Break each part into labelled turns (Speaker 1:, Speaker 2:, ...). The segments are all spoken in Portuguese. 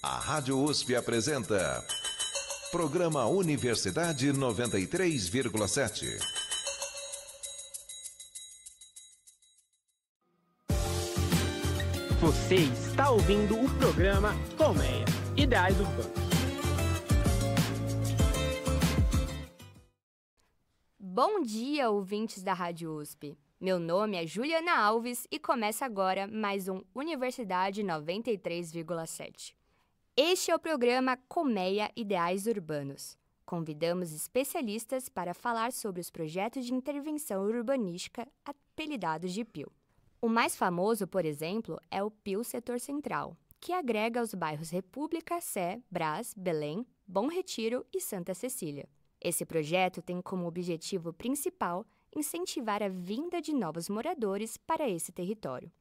Speaker 1: A Rádio USP apresenta Programa Universidade 93,7.
Speaker 2: Você está ouvindo o programa Colmeia, Ideais Urbanos.
Speaker 3: Bom dia, ouvintes da Rádio USP. Meu nome é Juliana Alves e começa agora mais um Universidade 93,7. Este é o programa Colmeia Ideais Urbanos. Convidamos especialistas para falar sobre os projetos de intervenção urbanística apelidados de PIL. O mais famoso, por exemplo, é o PIL Setor Central, que agrega os bairros República, Sé, Brás, Belém, Bom Retiro e Santa Cecília. Esse projeto tem como objetivo principal incentivar a vinda de novos moradores para esse território.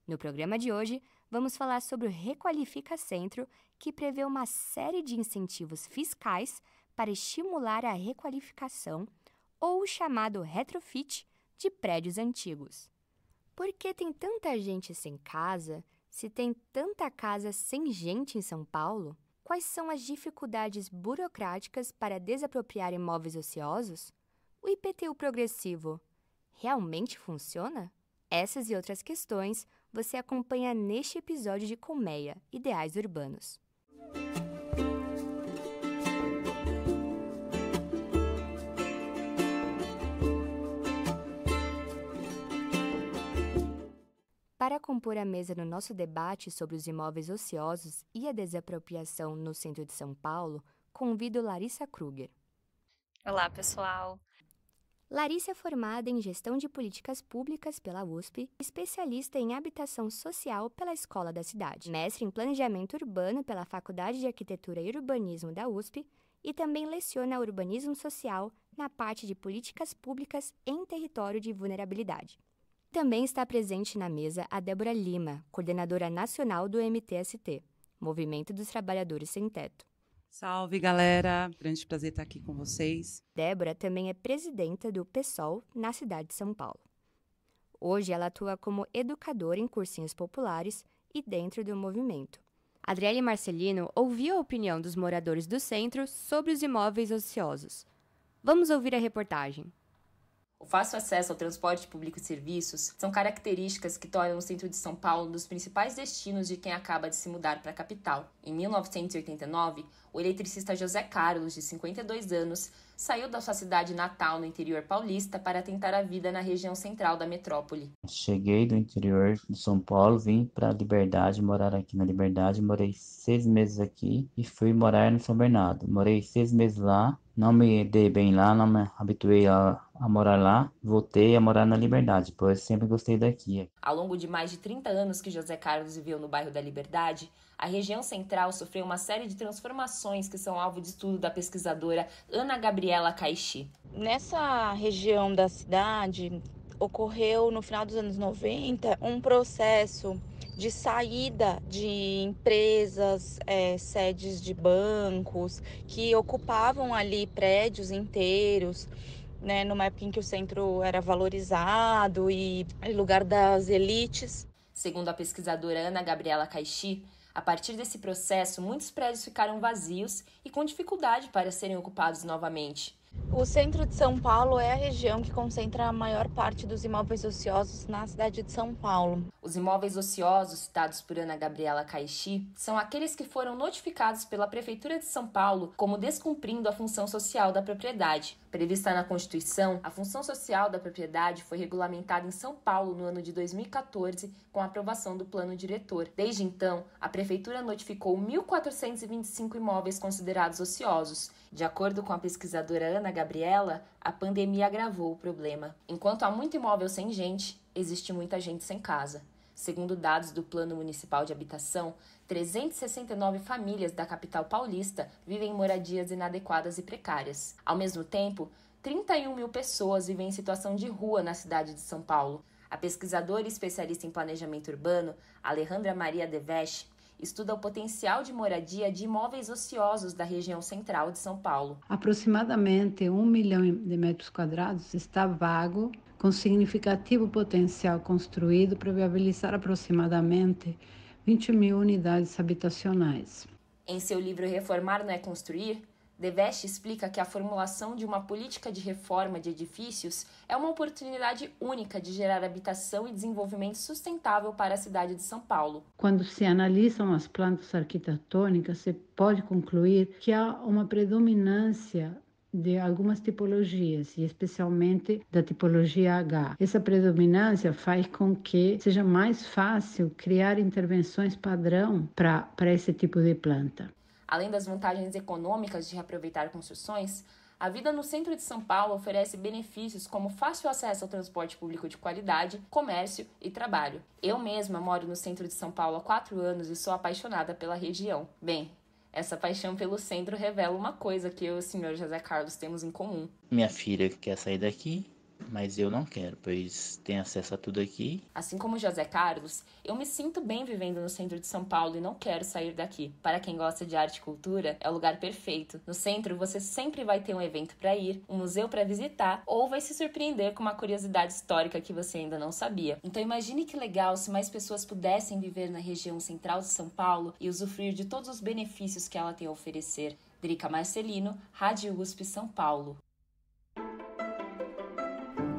Speaker 3: No programa de hoje, vamos falar sobre o Requalifica Centro, que prevê uma série de incentivos fiscais para estimular a requalificação ou o chamado retrofit de prédios antigos. Por que tem tanta gente sem casa? Se tem tanta casa sem gente em São Paulo? Quais são as dificuldades burocráticas para desapropriar imóveis ociosos? O IPTU progressivo realmente funciona? Essas e outras questões você acompanha neste episódio de Colmeia, Ideais Urbanos. Para compor a mesa no nosso debate sobre os imóveis ociosos e a desapropriação no centro de São Paulo, convido Larissa Kruger.
Speaker 4: Olá, pessoal!
Speaker 3: Larissa é formada em Gestão de Políticas Públicas pela USP, especialista em Habitação Social pela Escola da Cidade, mestre em Planejamento Urbano pela Faculdade de Arquitetura e Urbanismo da USP e também leciona Urbanismo Social na parte de Políticas Públicas em Território de Vulnerabilidade. Também está presente na mesa a Débora Lima, coordenadora nacional do MTST, Movimento dos Trabalhadores Sem Teto.
Speaker 5: Salve, galera! Grande prazer estar aqui com vocês.
Speaker 3: Débora também é presidenta do PSOL na cidade de São Paulo. Hoje ela atua como educadora em cursinhos populares e dentro do movimento. Adriele Marcelino ouviu a opinião dos moradores do centro sobre os imóveis ociosos. Vamos ouvir a reportagem.
Speaker 4: O fácil acesso ao transporte público e serviços são características que tornam o centro de São Paulo um dos principais destinos de quem acaba de se mudar para a capital. Em 1989, o eletricista José Carlos, de 52 anos, saiu da sua cidade natal no interior paulista para tentar a vida na região central da metrópole.
Speaker 6: Cheguei do interior de São Paulo, vim para Liberdade, morar aqui na Liberdade, morei 6 meses aqui e fui morar no São Bernardo. Morei 6 meses lá. Não me dei bem lá, não me habituei a morar lá, voltei a morar na Liberdade, pois sempre gostei daqui.
Speaker 4: Ao longo de mais de 30 anos que José Carlos viveu no bairro da Liberdade, a região central sofreu uma série de transformações que são alvo de estudo da pesquisadora Ana Gabriela Caixi.
Speaker 7: Nessa região da cidade, ocorreu no final dos anos 90 um processo de saída de empresas, sedes de bancos, que ocupavam ali prédios inteiros, né, numa época em que o centro era valorizado e lugar das elites.
Speaker 4: Segundo a pesquisadora Ana Gabriela Caixi, a partir desse processo, muitos prédios ficaram vazios e com dificuldade para serem ocupados novamente.
Speaker 7: O centro de São Paulo é a região que concentra a maior parte dos imóveis ociosos na cidade de São Paulo.
Speaker 4: Os imóveis ociosos citados por Ana Gabriela Caixi são aqueles que foram notificados pela Prefeitura de São Paulo como descumprindo a função social da propriedade. Prevista na Constituição, a função social da propriedade foi regulamentada em São Paulo no ano de 2014 com a aprovação do Plano Diretor. Desde então, a Prefeitura notificou 1.425 imóveis considerados ociosos. De acordo com a pesquisadora Ana Gabriela, a pandemia agravou o problema. Enquanto há muito imóvel sem gente, existe muita gente sem casa. Segundo dados do Plano Municipal de Habitação, 369 famílias da capital paulista vivem em moradias inadequadas e precárias. Ao mesmo tempo, 31 mil pessoas vivem em situação de rua na cidade de São Paulo. A pesquisadora e especialista em planejamento urbano, Alejandra Maria Deveche, estuda o potencial de moradia de imóveis ociosos da região central de São Paulo.
Speaker 8: Aproximadamente 1 milhão de metros quadrados está vago, com significativo potencial construído para viabilizar aproximadamente 20 mil unidades habitacionais.
Speaker 4: Em seu livro Reformar não é Construir, Deveste explica que a formulação de uma política de reforma de edifícios é uma oportunidade única de gerar habitação e desenvolvimento sustentável para a cidade de São Paulo.
Speaker 8: Quando se analisam as plantas arquitetônicas, se pode concluir que há uma predominância de algumas tipologias, e especialmente da tipologia H. Essa predominância faz com que seja mais fácil criar intervenções padrão para esse tipo de planta.
Speaker 4: Além das vantagens econômicas de reaproveitar construções, a vida no centro de São Paulo oferece benefícios como fácil acesso ao transporte público de qualidade, comércio e trabalho. Eu mesma moro no centro de São Paulo há 4 anos e sou apaixonada pela região. Bem, essa paixão pelo centro revela uma coisa que eu e o senhor José Carlos temos em comum.
Speaker 6: Minha filha quer sair daqui, mas eu não quero, pois tem acesso a tudo aqui.
Speaker 4: Assim como José Carlos, eu me sinto bem vivendo no centro de São Paulo e não quero sair daqui. Para quem gosta de arte e cultura, é o lugar perfeito. No centro, você sempre vai ter um evento para ir, um museu para visitar, ou vai se surpreender com uma curiosidade histórica que você ainda não sabia. Então imagine que legal se mais pessoas pudessem viver na região central de São Paulo e usufruir de todos os benefícios que ela tem a oferecer. Drica Marcelino, Rádio USP São Paulo.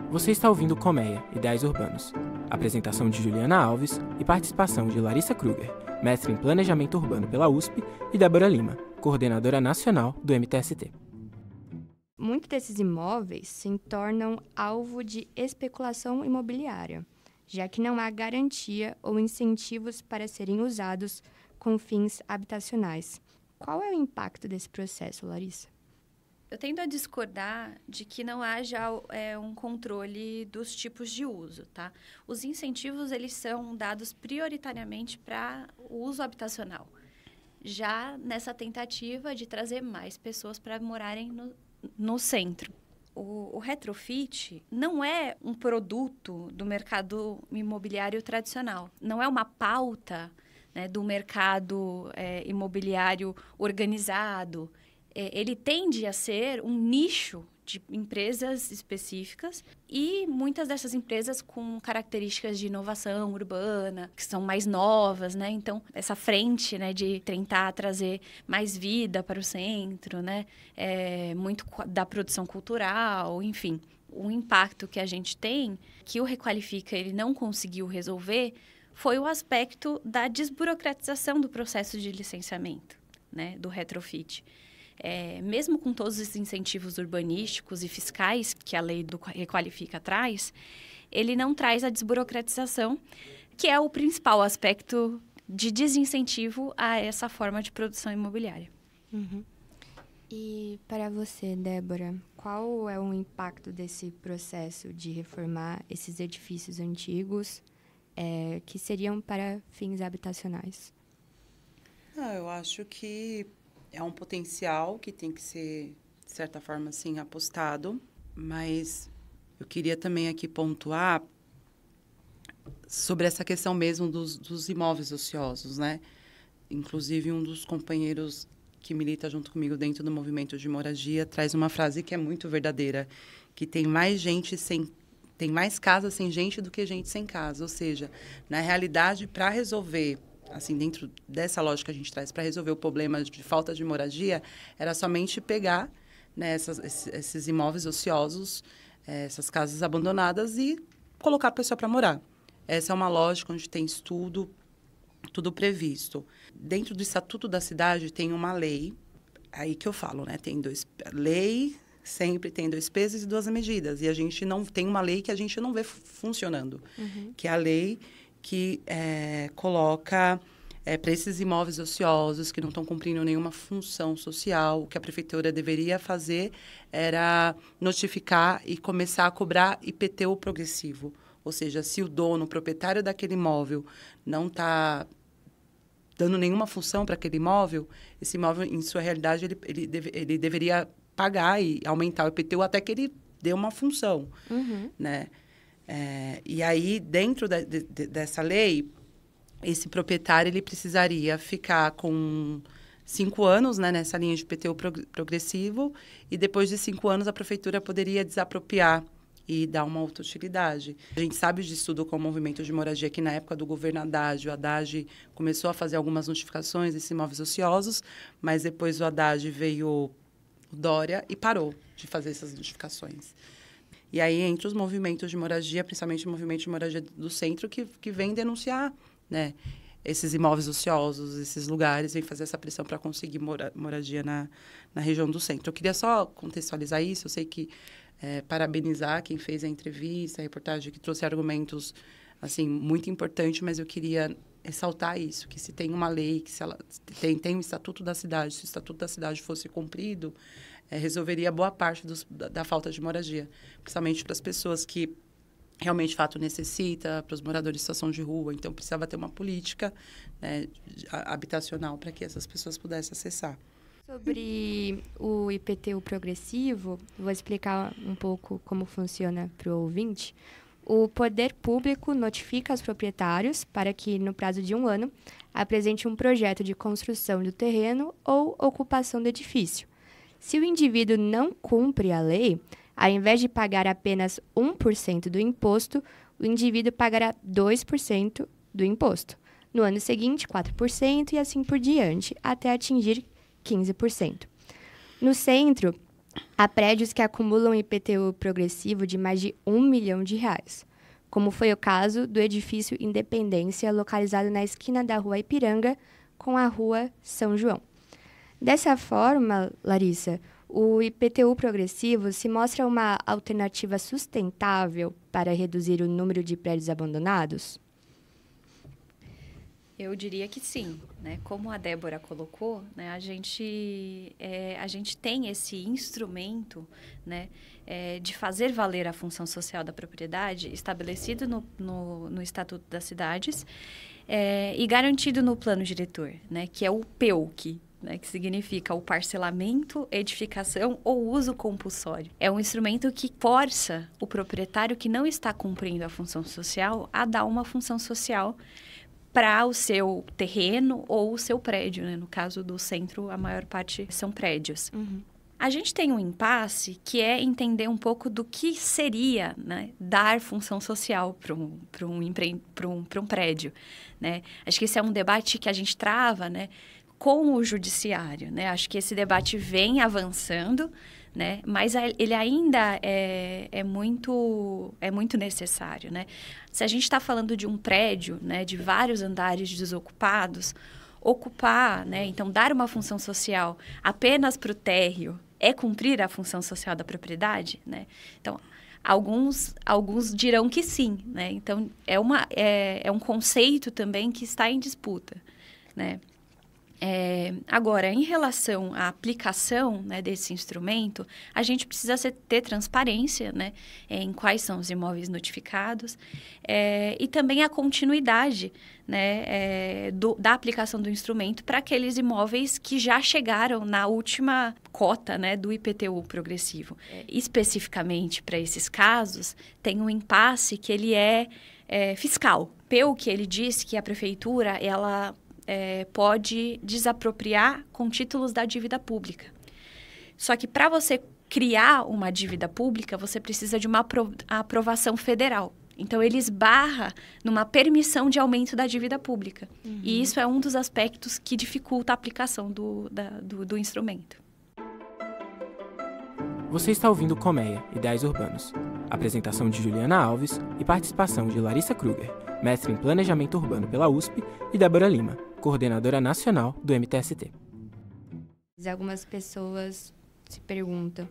Speaker 2: Você está ouvindo Colmeia, Ideais Urbanos. Apresentação de Juliana Alves e participação de Larissa Kruger, mestre em Planejamento Urbano pela USP, e Débora Lima, coordenadora nacional do MTST.
Speaker 3: Muitos desses imóveis se tornam alvo de especulação imobiliária, já que não há garantia ou incentivos para serem usados com fins habitacionais. Qual é o impacto desse processo, Larissa?
Speaker 9: Eu tendo a discordar de que não haja um controle dos tipos de uso, tá? Os incentivos, eles são dados prioritariamente para o uso habitacional, já nessa tentativa de trazer mais pessoas para morarem no centro. O retrofit não é um produto do mercado imobiliário tradicional, não é uma pauta, né, do mercado imobiliário organizado. Ele tende a ser um nicho de empresas específicas e muitas dessas empresas com características de inovação urbana, que são mais novas, né? Então, essa frente, né, de tentar trazer mais vida para o centro, né? Muito da produção cultural, enfim. O impacto que a gente tem, que o Requalifica ele não conseguiu resolver, foi o aspecto da desburocratização do processo de licenciamento, né, do retrofit. Mesmo com todos os incentivos urbanísticos e fiscais que a lei do Requalifica traz, ele não traz a desburocratização, que é o principal aspecto de desincentivo a essa forma de produção imobiliária.
Speaker 3: Uhum. E para você, Débora, qual é o impacto desse processo de reformar esses edifícios antigos que seriam para fins habitacionais?
Speaker 5: Eu acho que é um potencial que tem que ser, de certa forma, assim, apostado. Mas eu queria também aqui pontuar sobre essa questão mesmo dos imóveis ociosos, né? Inclusive, um dos companheiros que milita junto comigo dentro do movimento de moradia traz uma frase que é muito verdadeira, que tem mais casas sem gente do que gente sem casa. Ou seja, na realidade, para resolver, assim, dentro dessa lógica que a gente traz, para resolver o problema de falta de moradia, era somente pegar, né, esses imóveis ociosos, essas casas abandonadas e colocar a pessoa para morar. Essa é uma lógica onde tem estudo, tudo previsto. Dentro do Estatuto da Cidade tem uma lei, aí que eu falo, né? Lei sempre tem 2 pesos e 2 medidas. E a gente não tem uma lei que a gente não vê funcionando, que é a lei que coloca para esses imóveis ociosos que não estão cumprindo nenhuma função social, o que a prefeitura deveria fazer era notificar e começar a cobrar IPTU progressivo. Ou seja, se o dono, o proprietário daquele imóvel não está dando nenhuma função para aquele imóvel, esse imóvel, em sua realidade, ele deveria pagar e aumentar o IPTU até que ele dê uma função, né? E aí, dentro dessa lei, esse proprietário ele precisaria ficar com 5 anos, né, nessa linha de IPTU progressivo, e depois de 5 anos a prefeitura poderia desapropriar e dar uma outra utilidade. A gente sabe de estudo com o movimento de moradia que na época do governo Haddad, o Haddad começou a fazer algumas notificações desses imóveis ociosos, mas depois o Haddad veio o Dória e parou de fazer essas notificações. E aí, entre os movimentos de moradia, principalmente o movimento de moradia do centro, que vem denunciar, né, esses imóveis ociosos, esses lugares, vem fazer essa pressão para conseguir moradia na região do centro. Eu queria só contextualizar isso. Eu sei que parabenizar quem fez a entrevista, a reportagem, que trouxe argumentos assim, muito importantes, mas eu queria ressaltar isso, que se tem uma lei, que se ela tem o Estatuto da Cidade, se o Estatuto da Cidade fosse cumprido, resolveria boa parte da falta de moradia, principalmente para as pessoas que realmente, de fato, necessita, para os moradores em situação de rua. Então, precisava ter uma política, né, habitacional para que essas pessoas pudessem acessar.
Speaker 3: Sobre o IPTU progressivo, vou explicar um pouco como funciona para o ouvinte. O poder público notifica os proprietários para que, no prazo de 1 ano, apresente um projeto de construção do terreno ou ocupação do edifício. Se o indivíduo não cumpre a lei, ao invés de pagar apenas 1% do imposto, o indivíduo pagará 2% do imposto. No ano seguinte, 4% e assim por diante, até atingir 15%. No centro, há prédios que acumulam IPTU progressivo de mais de R$1 milhão, como foi o caso do edifício Independência, localizado na esquina da Rua Ipiranga com a Rua São João. Dessa forma, Larissa, o IPTU progressivo se mostra uma alternativa sustentável para reduzir o número de prédios abandonados?
Speaker 9: Eu diria que sim, né? Como a Débora colocou, né? A gente tem esse instrumento, né? De fazer valer a função social da propriedade estabelecido no Estatuto das Cidades e garantido no plano diretor, né? Que é o PEUC, né, que significa o parcelamento, edificação ou uso compulsório. É um instrumento que força o proprietário que não está cumprindo a função social a dar uma função social para o seu terreno ou o seu prédio, né? No caso do centro, a maior parte são prédios. Uhum. A gente tem um impasse que é entender um pouco do que seria, né, dar função social para um prédio, né? Acho que esse é um debate que a gente trava, né, com o judiciário, né? Acho que esse debate vem avançando, né? Mas ele ainda é muito necessário, né? Se a gente está falando de um prédio, né, de vários andares desocupados, ocupar, né, então dar uma função social apenas para o térreo é cumprir a função social da propriedade, né? Então, alguns dirão que sim, né? Então, é um conceito também que está em disputa, né? Agora, em relação à aplicação, né, desse instrumento, a gente precisa ter transparência, né, em quais são os imóveis notificados e também a continuidade, né, da aplicação do instrumento para aqueles imóveis que já chegaram na última cota, né, do IPTU progressivo. Especificamente para esses casos, tem um impasse que ele é fiscal. Pelo que ele diz que a prefeitura, ela pode desapropriar com títulos da dívida pública. Só que para você criar uma dívida pública, você precisa de uma aprovação federal. Então, ele esbarra numa permissão de aumento da dívida pública. Uhum. E isso é um dos aspectos que dificulta a aplicação do instrumento.
Speaker 2: Você está ouvindo Colmeia, Ideais Urbanos. Apresentação de Juliana Alves e participação de Larissa Kruger, mestre em Planejamento Urbano pela USP, e Débora Lima, coordenadora nacional do MTST.
Speaker 3: Algumas pessoas se perguntam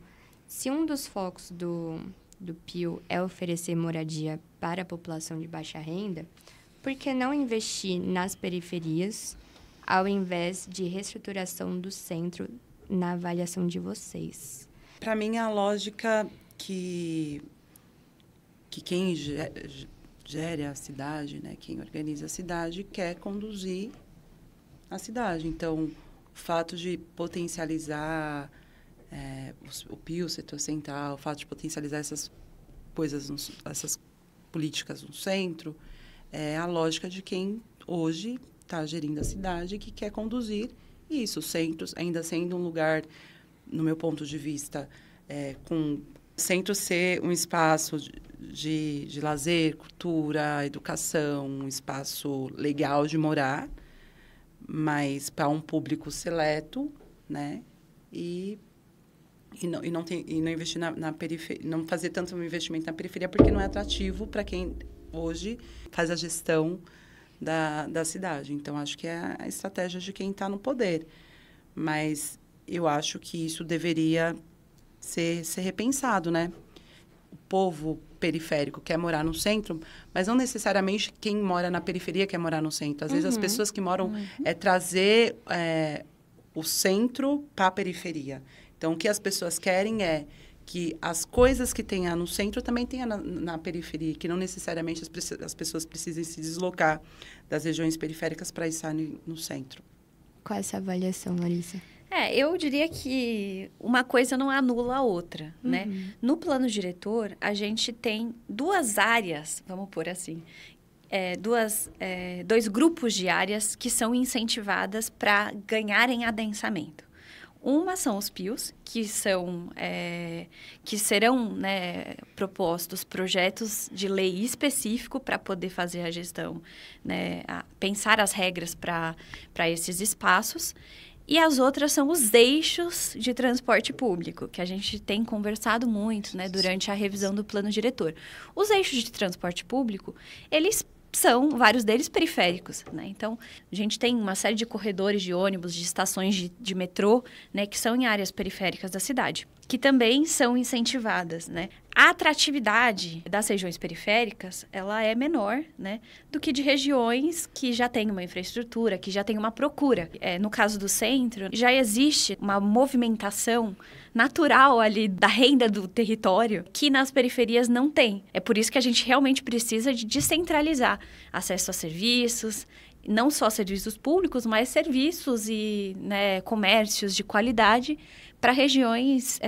Speaker 3: se um dos focos do PIO é oferecer moradia para a população de baixa renda, por que não investir nas periferias ao invés de reestruturação do centro na avaliação de vocês?
Speaker 5: Para mim, a lógica que quem gere a cidade, né, quem organiza a cidade, quer conduzir a cidade. Então, o fato de potencializar o PIO, o setor central, o fato de potencializar essas coisas, essas políticas no centro, é a lógica de quem hoje está gerindo a cidade e que quer conduzir isso. Os centros, ainda sendo um lugar, no meu ponto de vista, com Centro ser um espaço de lazer, cultura, educação, um espaço legal de morar, mas para um público seleto, né? E não investir na periferia, não fazer tanto investimento na periferia, porque não é atrativo para quem hoje faz a gestão da cidade. Então, acho que é a estratégia de quem está no poder. Mas eu acho que isso deveria ser repensado, né? O povo periférico quer morar no centro, mas não necessariamente quem mora na periferia quer morar no centro. Às vezes, as pessoas que moram trazer o centro para a periferia. Então, o que as pessoas querem é que as coisas que tenha no centro também tenha na periferia, que não necessariamente as pessoas precisem se deslocar das regiões periféricas para estar no centro.
Speaker 3: Qual é essa avaliação, Larissa?
Speaker 9: Eu diria que uma coisa não anula a outra, né? No plano diretor, a gente tem duas áreas, vamos pôr assim, dois grupos de áreas que são incentivadas para ganharem adensamento. Uma são os PIOs, que serão, né, propostos projetos de lei específico para poder fazer a gestão, né, pensar as regras para esses espaços. E as outras são os eixos de transporte público, que a gente tem conversado muito, né, durante a revisão do plano diretor. Os eixos de transporte público, eles são, vários deles, periféricos, né? Então, a gente tem uma série de corredores de ônibus, de estações de metrô, né, que são em áreas periféricas da cidade, que também são incentivadas, né? A atratividade das regiões periféricas, ela é menor, né, do que de regiões que já têm uma infraestrutura, que já têm uma procura. No caso do centro, já existe uma movimentação natural ali da renda do território que nas periferias não tem. É por isso que a gente realmente precisa de descentralizar acesso a serviços, não só serviços públicos, mas serviços e, né, comércios de qualidade para regiões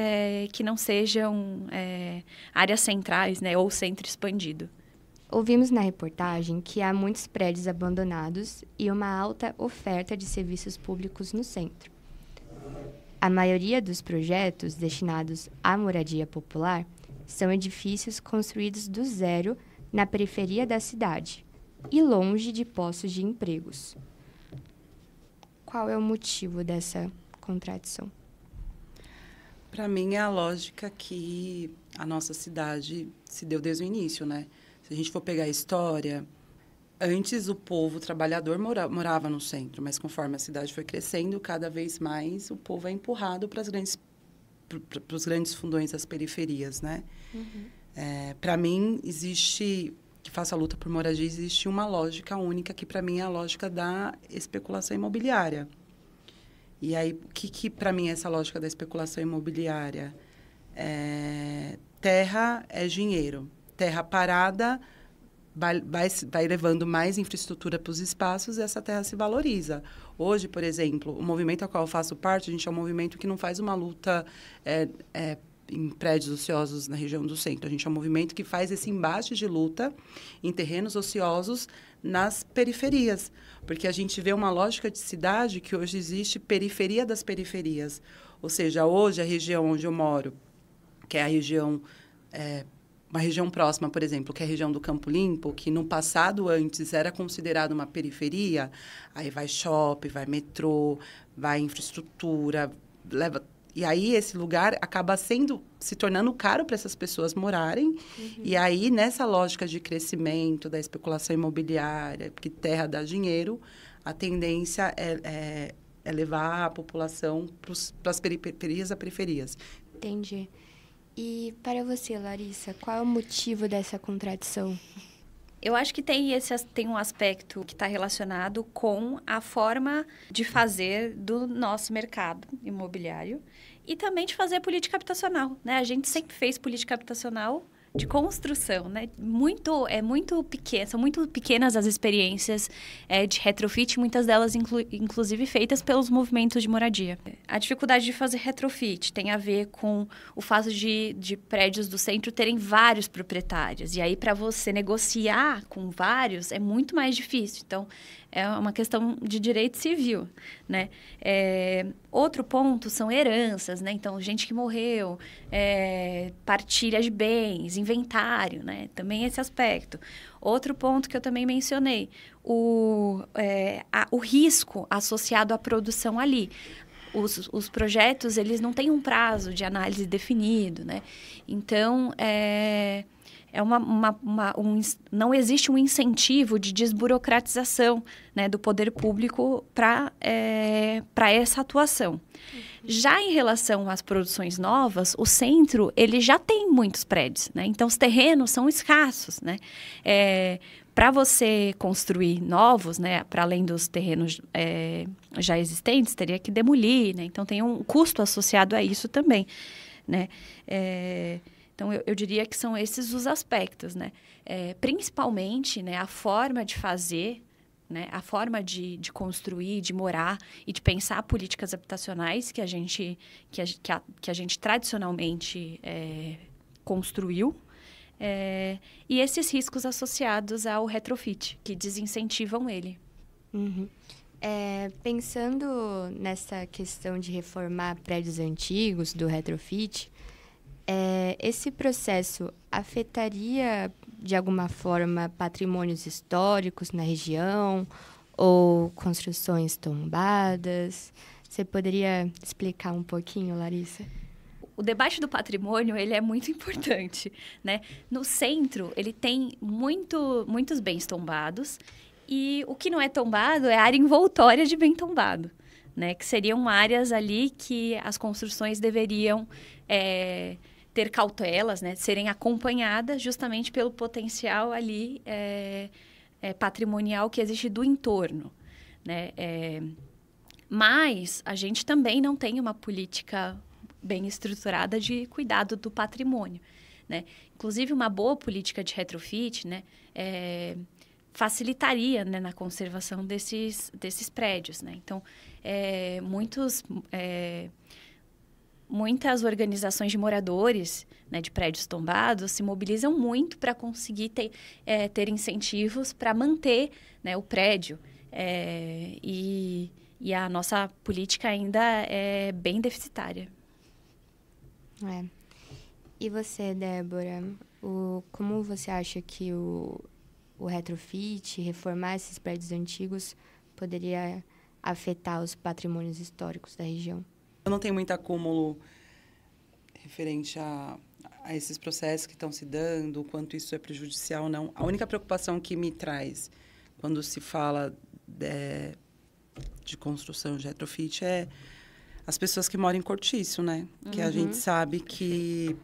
Speaker 9: que não sejam áreas centrais, né, ou centro expandido.
Speaker 3: Ouvimos na reportagem que há muitos prédios abandonados e uma alta oferta de serviços públicos no centro. A maioria dos projetos destinados à moradia popular são edifícios construídos do zero na periferia da cidade e longe de postos de empregos. Qual é o motivo dessa contradição?
Speaker 5: Para mim, é a lógica que a nossa cidade se deu desde o início, né? Se a gente for pegar a história, antes o povo trabalhador morava no centro, mas conforme a cidade foi crescendo, cada vez mais o povo é empurrado para os grandes fundões das periferias, né? Para mim, que faça a luta por moradia, existe uma lógica única, que para mim é a lógica da especulação imobiliária. E aí, o que para mim é essa lógica da especulação imobiliária? Terra é dinheiro. Terra parada vai levando mais infraestrutura para os espaços e essa terra se valoriza. Hoje, por exemplo, o movimento ao qual eu faço parte, a gente é um movimento que não faz uma luta em prédios ociosos na região do centro. A gente é um movimento que faz esse embate de luta em terrenos ociosos nas periferias, porque a gente vê uma lógica de cidade que hoje existe periferia das periferias. Ou seja, hoje a região onde eu moro, que é a região, uma região próxima, por exemplo, que é a região do Campo Limpo, que no passado antes era considerada uma periferia, aí vai shopping, vai metrô, vai infraestrutura, e aí esse lugar acaba se tornando caro para essas pessoas morarem. E aí, nessa lógica de crescimento, da especulação imobiliária, que terra dá dinheiro, a tendência é levar a população para as periferias a periferias.
Speaker 3: Entendi. E para você, Larissa, qual é o motivo dessa contradição?
Speaker 9: Eu acho que tem um aspecto que está relacionado com a forma de fazer do nosso mercado imobiliário e também de fazer política habitacional, né? A gente sempre fez política habitacional de construção, né? São muito pequenas as experiências de retrofit, muitas delas inclusive feitas pelos movimentos de moradia. A dificuldade de fazer retrofit tem a ver com o fato de prédios do centro terem vários proprietários, e aí para você negociar com vários é muito mais difícil. Então, é uma questão de direito civil, né? Outro ponto são heranças, né? Então, gente que morreu, partilha de bens, inventário, né? Também esse aspecto. Outro ponto que eu também mencionei, o risco associado à produção ali. Os projetos, eles não têm um prazo de análise definido, né? Então, não existe um incentivo de desburocratização, né, do poder público para essa atuação. Já em relação às produções novas, o centro ele já tem muitos prédios, né? Então, os terrenos são escassos, né? Para você construir novos, né, para além dos terrenos já existentes, teria que demolir, né? Então, tem um custo associado a isso também, né? Então, eu diria que são esses os aspectos, né? Principalmente, né, a forma de fazer, né, a forma de construir, de morar e de pensar políticas habitacionais que a gente tradicionalmente construiu, e esses riscos associados ao retrofit, que desincentivam ele.
Speaker 3: Uhum. Pensando nessa questão de reformar prédios antigos, do retrofit, esse processo afetaria, de alguma forma, patrimônios históricos na região ou construções tombadas? Você poderia explicar um pouquinho, Larissa?
Speaker 9: O debate do patrimônio, ele é muito importante, né? No centro, ele tem muitos bens tombados e o que não é tombado é a área envoltória de bem tombado, né? Que seriam áreas ali que as construções deveriam ter cautelas, né? Serem acompanhadas justamente pelo potencial ali patrimonial que existe do entorno, né? Mas a gente também não tem uma política bem estruturada de cuidado do patrimônio, né? Inclusive, uma boa política de retrofit, né, facilitaria, né, na conservação desses prédios, né? Então, muitas organizações de moradores, né, de prédios tombados se mobilizam muito para conseguir ter incentivos para manter, né, o prédio. E a nossa política ainda é bem deficitária.
Speaker 3: E você, Débora, como você acha que o retrofit, reformar esses prédios antigos, poderia afetar os patrimônios históricos da região?
Speaker 5: Eu não tenho muito acúmulo referente a esses processos que estão se dando, o quanto isso é prejudicial ou não. A única preocupação que me traz quando se fala de construção de retrofit é as pessoas que moram em cortiço, né? Uhum. Que a gente sabe que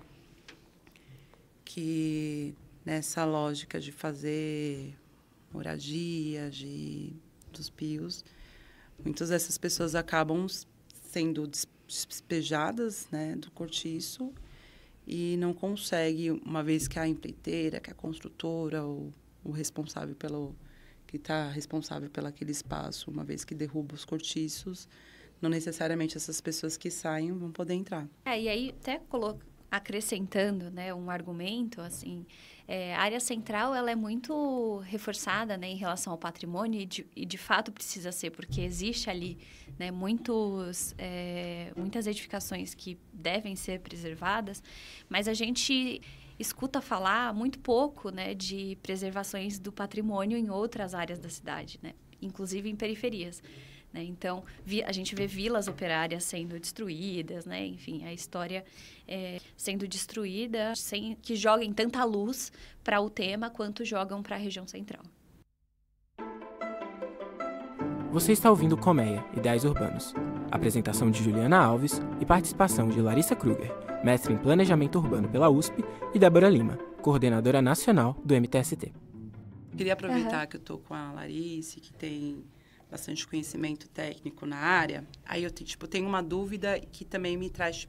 Speaker 5: nessa lógica de fazer moradia, dos pios, muitas dessas pessoas acabam sendo despejadas, né, do cortiço e não consegue, uma vez que a empreiteira, que a construtora, o responsável que está responsável pelo aquele espaço, uma vez que derruba os cortiços, não necessariamente essas pessoas que saem vão poder entrar.
Speaker 9: E aí, até acrescentando, né, um argumento, assim, a área central ela é muito reforçada, né, em relação ao patrimônio e de fato precisa ser, porque existe ali, né, muitas edificações que devem ser preservadas, mas a gente escuta falar muito pouco, né, de preservações do patrimônio em outras áreas da cidade, né, inclusive em periferias. Né? Então, a gente vê vilas operárias sendo destruídas, né? Enfim, a história sendo destruída sem que joguem tanta luz para o tema quanto jogam para a região central.
Speaker 2: Você está ouvindo Colmeia, Ideais Urbanos. Apresentação de Juliana Alves e participação de Larissa Kruger, mestre em Planejamento Urbano pela USP, e Débora Lima, coordenadora nacional do MTST.
Speaker 5: Queria aproveitar que eu estou com a Larissa, que tem bastante conhecimento técnico na área. Aí eu tenho uma dúvida que também me traz,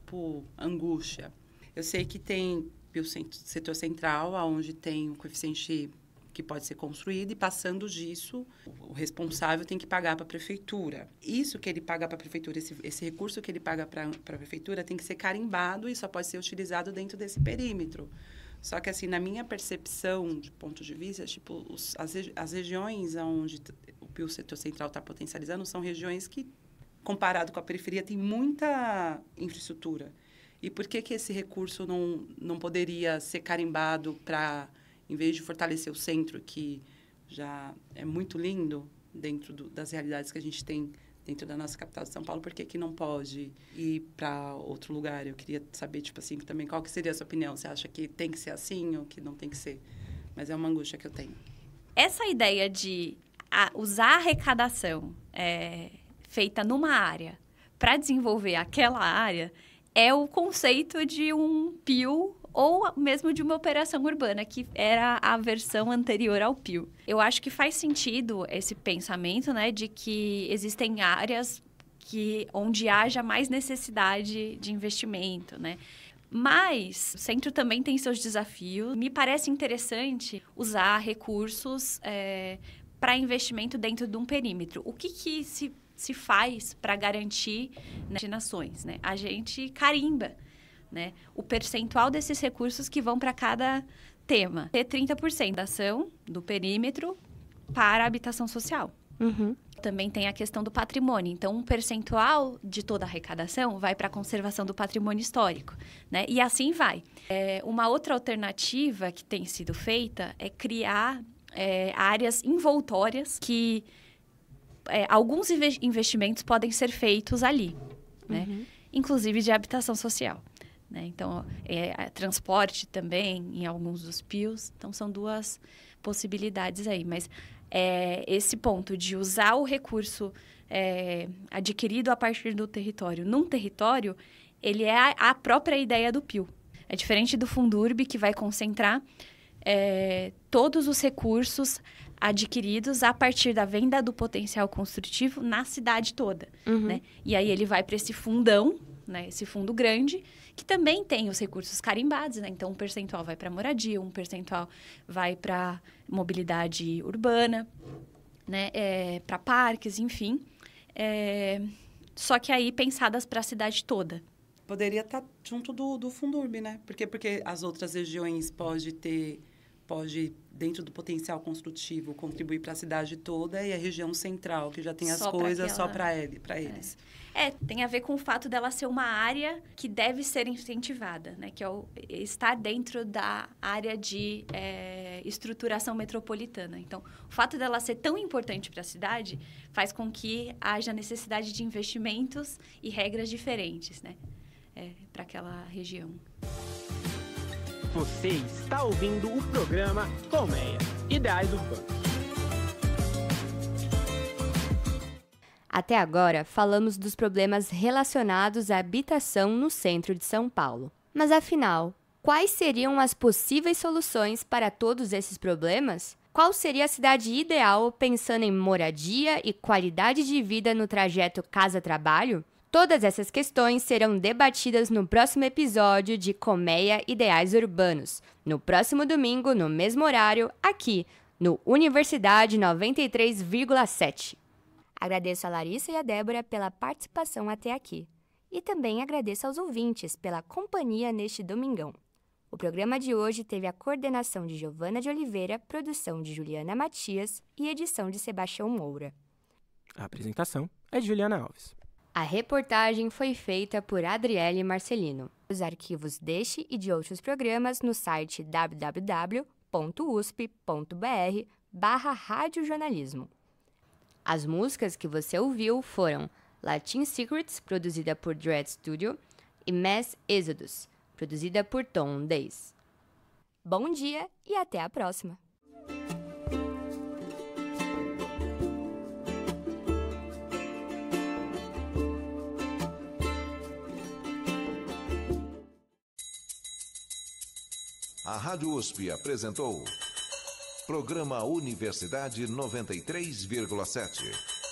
Speaker 5: angústia. Eu sei que tem o setor central, onde tem um coeficiente que pode ser construído, e passando disso, o responsável tem que pagar para a prefeitura. Isso que ele paga para a prefeitura, esse recurso que ele paga para a prefeitura tem que ser carimbado e só pode ser utilizado dentro desse perímetro. Só que, assim, na minha percepção, de ponto de vista, as regiões onde o PIL Setor Central está potencializando, são regiões que, comparado com a periferia, tem muita infraestrutura. E por que esse recurso não poderia ser carimbado para, em vez de fortalecer o centro, que já é muito lindo dentro das realidades que a gente tem dentro da nossa capital de São Paulo, por que não pode ir para outro lugar? Eu queria saber, tipo assim, também qual que seria a sua opinião? Você acha que tem que ser assim ou que não tem que ser? Mas é uma angústia que eu tenho.
Speaker 9: Essa ideia de usar a arrecadação feita numa área para desenvolver aquela área é o conceito de um PIL ou mesmo de uma operação urbana, que era a versão anterior ao PIL. Eu acho que faz sentido esse pensamento, né, de que existem áreas onde haja mais necessidade de investimento, né? Mas o centro também tem seus desafios. Me parece interessante usar recursos para investimento dentro de um perímetro. O que se faz para garantir destinações, né? A gente carimba, né, o percentual desses recursos que vão para cada tema. Ter 30% da ação do perímetro para a habitação social.
Speaker 3: Uhum.
Speaker 9: Também tem a questão do patrimônio. Então, um percentual de toda a arrecadação vai para a conservação do patrimônio histórico, né? E assim vai. Uma outra alternativa que tem sido feita é criar áreas envoltórias que alguns investimentos podem ser feitos ali, né?
Speaker 3: Uhum.
Speaker 9: Inclusive de habitação social. Né? Então, transporte também em alguns dos PILs. Então, são duas possibilidades aí. Mas esse ponto de usar o recurso adquirido a partir do território num território, ele é a própria ideia do PIL. É diferente do Fundurb, que vai concentrar todos os recursos adquiridos a partir da venda do potencial construtivo na cidade toda.
Speaker 3: Uhum.
Speaker 9: Né? E aí ele vai para esse fundão, né? Esse fundo grande, que também tem os recursos carimbados, né? Então, um percentual vai para moradia, um percentual vai para mobilidade urbana, né? Para parques, enfim. Só que aí pensadas para a cidade toda.
Speaker 5: Poderia estar junto do Fundurb, né? Porque as outras regiões pode, dentro do potencial construtivo, contribuir para a cidade toda, e a região central, que já tem as coisas só para eles.
Speaker 9: Tem a ver com o fato dela ser uma área que deve ser incentivada, né? Que é estar dentro da área de estruturação metropolitana. Então, o fato dela ser tão importante para a cidade faz com que haja necessidade de investimentos e regras diferentes, né? Para aquela região.
Speaker 2: Você está ouvindo o programa Colmeia, Ideais Urbanos.
Speaker 3: Até agora, falamos dos problemas relacionados à habitação no centro de São Paulo. Mas afinal, quais seriam as possíveis soluções para todos esses problemas? Qual seria a cidade ideal pensando em moradia e qualidade de vida no trajeto casa-trabalho? Todas essas questões serão debatidas no próximo episódio de Colmeia Ideais Urbanos, no próximo domingo, no mesmo horário, aqui, no Universidade 93,7. Agradeço a Larissa e a Débora pela participação até aqui. E também agradeço aos ouvintes pela companhia neste domingão. O programa de hoje teve a coordenação de Giovana de Oliveira, produção de Juliana Matias e edição de Sebastião Moura.
Speaker 2: A apresentação é de Juliana Alves.
Speaker 3: A reportagem foi feita por Adriele Marcelino. Os arquivos deste e de outros programas no site www.usp.br/radiojornalismo. As músicas que você ouviu foram Latin Secrets, produzida por Dread Studio, e Mass Exodus, produzida por Tom Days. Bom dia e até a próxima!
Speaker 1: A Rádio USP apresentou Programa Universidade 93,7.